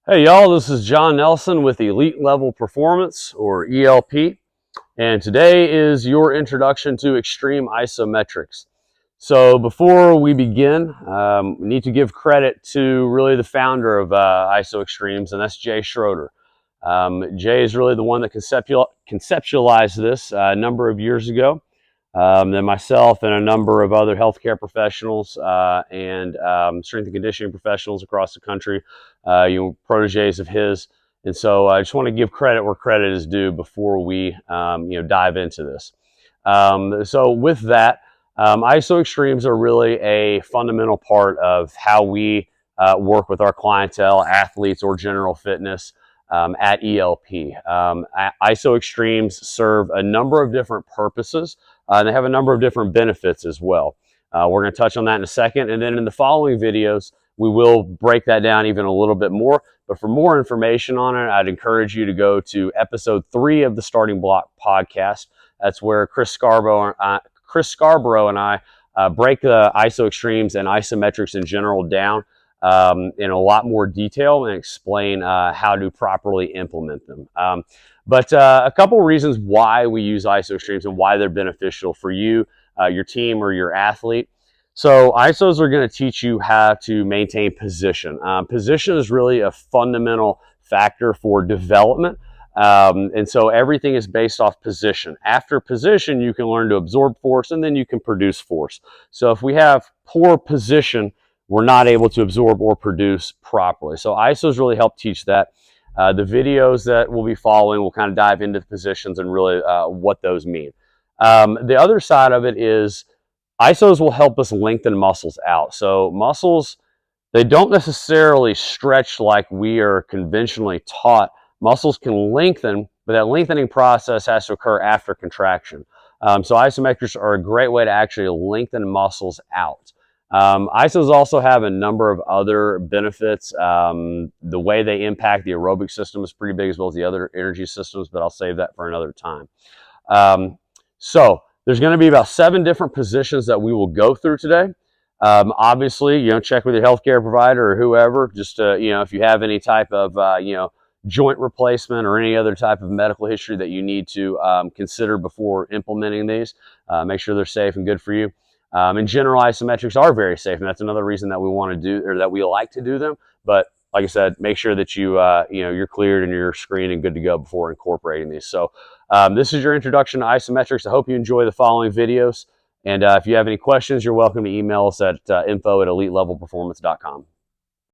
Hey y'all, this is John Nelson with Elite Level Performance, or ELP, and today is your introduction to extreme isometrics. So before we begin, we need to give credit to really the founder of ISO Extremes, and that's Jay Schroeder. Jay is really the one that conceptualized this a number of years ago. Then myself and a number of other healthcare professionals and strength and conditioning professionals across the country, proteges of his. And so I just want to give credit where credit is due before we dive into this. So with that, ISO Extremes are really a fundamental part of how we work with our clientele, athletes, or general fitness at ELP. ISO Extremes serve a number of different purposes. They have a number of different benefits as well. We're going to touch on that in a second. And then in the following videos, we will break that down even a little bit more. But for more information on it, I'd encourage you to go to episode 3 of the Starting Block podcast. That's where Chris Scarborough and I break the ISO Extremes and isometrics in general down in a lot more detail and explain how to properly implement them. But a couple of reasons why we use ISO Extremes and why they're beneficial for you, your team, or your athlete. So ISOs are going to teach you how to maintain position. Position is really a fundamental factor for development. And so everything is based off position. After position, you can learn to absorb force, and then you can produce force. So if we have poor position, we're not able to absorb or produce properly. So ISOs really help teach that. The videos that we'll be following will kind of dive into the positions and really what those mean. The other side of it is ISOs will help us lengthen muscles out. So muscles, they don't necessarily stretch like we are conventionally taught. Muscles can lengthen, but that lengthening process has to occur after contraction. So isometrics are a great way to actually lengthen muscles out. ISOs also have a number of other benefits. The way they impact the aerobic system is pretty big, as well as the other energy systems, but I'll save that for another time. So there's going to be about 7 different positions that we will go through today. Obviously, check with your healthcare provider or whoever, just to, if you have any type of, joint replacement or any other type of medical history that you need to consider before implementing these. Make sure they're safe and good for you. In general, isometrics are very safe, and that's another reason that we want to do, or that we like to do them. But like I said, make sure that you're cleared and you're screened and good to go before incorporating these. So this is your introduction to isometrics. I hope you enjoy the following videos. And if you have any questions, you're welcome to email us at info@elitelevelperformance.com.